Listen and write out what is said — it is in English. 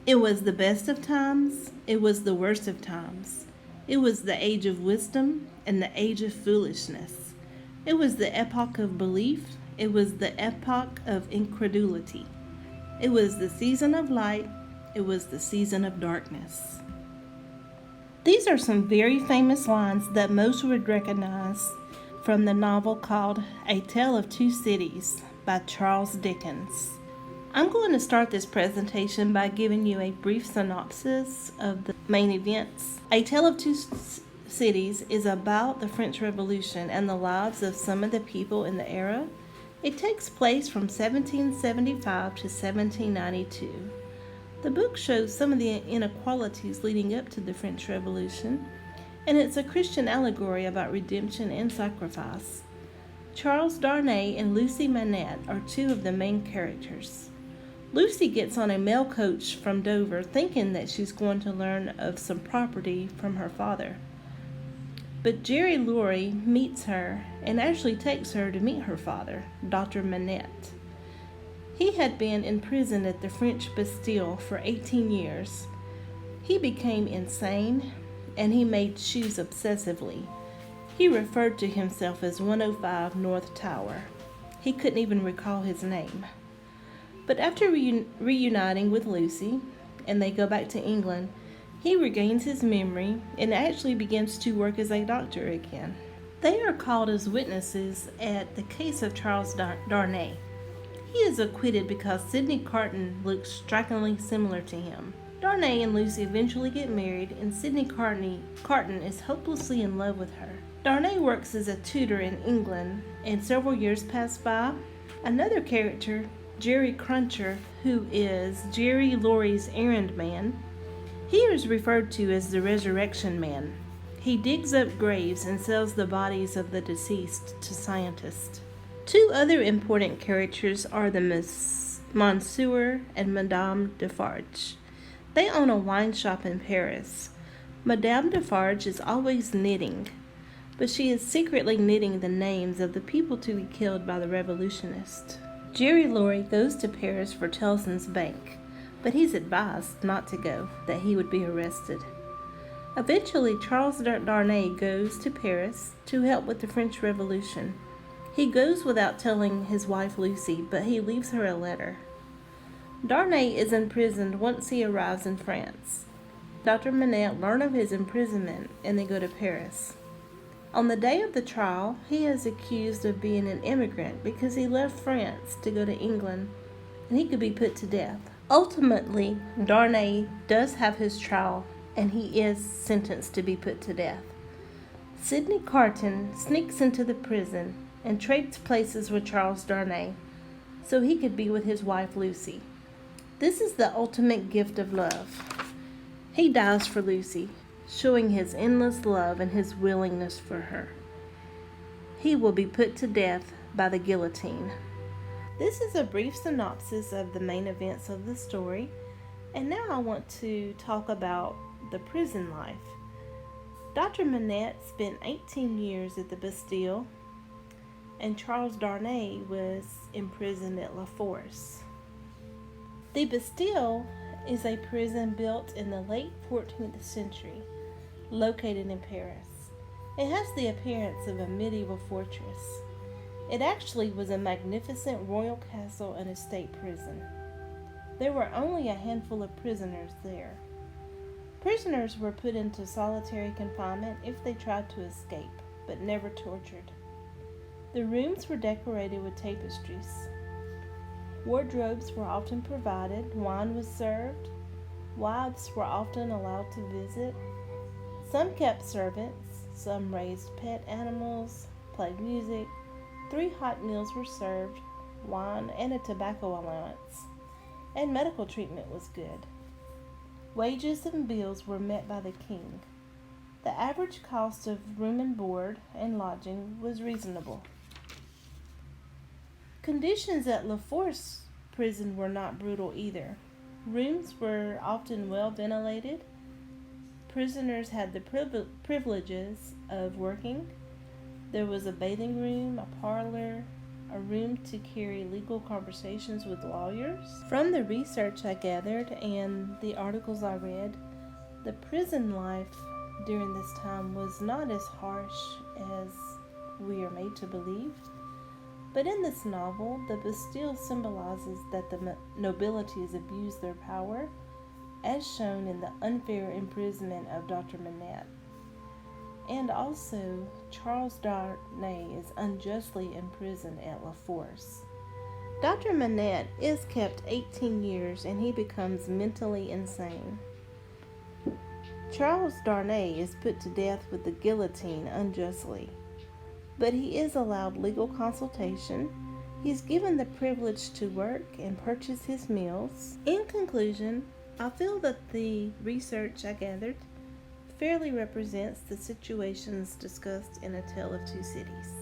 It was the best of times, it was the worst of times. It was the age of wisdom and the age of foolishness. It was the epoch of belief, it was the epoch of incredulity. It was the season of light, it was the season of darkness. These are some very famous lines that most would recognize from the novel called A Tale of Two Cities by Charles Dickens. I'm going to start this presentation by giving you a brief synopsis of the main events. A Tale of Cities is about the French Revolution and the lives of some of the people in the era. It takes place from 1775 to 1792. The book shows some of the inequalities leading up to the French Revolution, and it's a Christian allegory about redemption and sacrifice. Charles Darnay and Lucy Manette are two of the main characters. Lucy gets on a mail coach from Dover thinking that she's going to learn of some property from her father. But Jerry Laurie meets her and actually takes her to meet her father, Dr. Manette. He had been imprisoned at the French Bastille for 18 years. He became insane and he made shoes obsessively. He referred to himself as 105 North Tower. He couldn't even recall his name. But after reuniting with Lucy and they go back to England, he regains his memory and actually begins to work as a doctor again. They are called as witnesses at the case of Charles Darnay. He is acquitted because Sidney Carton looks strikingly similar to him. Darnay and Lucy eventually get married, and Sidney Carton is hopelessly in love with her. Darnay works as a tutor in England, and several years pass by. Another character, Jerry Cruncher, who is Jerry Laurie's errand man, he is referred to as the Resurrection Man. He digs up graves and sells the bodies of the deceased to scientists. Two other important characters are the Monsieur and Madame Defarge. They own a wine shop in Paris. Madame Defarge is always knitting, but she is secretly knitting the names of the people to be killed by the revolutionists. Jerry Laurie goes to Paris for Tellson's bank, but he's advised not to go, that he would be arrested. Eventually, Charles Darnay goes to Paris to help with the French Revolution. He goes without telling his wife Lucy, but he leaves her a letter. Darnay is imprisoned once he arrives in France. Dr. Manette learns of his imprisonment and they go to Paris. On the day of the trial, he is accused of being an immigrant because he left France to go to England and he could be put to death. Ultimately, Darnay does have his trial and he is sentenced to be put to death. Sidney Carton sneaks into the prison and trades places with Charles Darnay so he could be with his wife Lucy. This is the ultimate gift of love. He dies for Lucy, showing his endless love and his willingness for her. He will be put to death by the guillotine. This is a brief synopsis of the main events of the story, and now I want to talk about the prison life. Dr. Manette spent 18 years at the Bastille, and Charles Darnay was imprisoned at La Force. The Bastille is a prison built in the late 14th century, located in Paris. It has the appearance of a medieval fortress. It actually was a magnificent royal castle and a state prison. There were only a handful of prisoners there. Prisoners were put into solitary confinement if they tried to escape, but never tortured. The rooms were decorated with tapestries. Wardrobes were often provided, wine was served, wives were often allowed to visit. Some kept servants, some raised pet animals, played music. 3 hot meals were served, wine and a tobacco allowance, and medical treatment was good. Wages and bills were met by the king. The average cost of room and board and lodging was reasonable. Conditions at La Force prison were not brutal either. Rooms were often well ventilated. Prisoners had the privileges of working. There was a bathing room, a parlor, a room to carry legal conversations with lawyers. From the research I gathered and the articles I read, the prison life during this time was not as harsh as we are made to believe. But in this novel, the Bastille symbolizes that the nobilities abuse their power, as shown in the unfair imprisonment of Dr. Manette. And also, Charles Darnay is unjustly imprisoned at La Force. Dr. Manette is kept 18 years and he becomes mentally insane. Charles Darnay is put to death with the guillotine unjustly, but he is allowed legal consultation. He's given the privilege to work and purchase his meals. In conclusion, I feel that the research I gathered fairly represents the situations discussed in A Tale of Two Cities.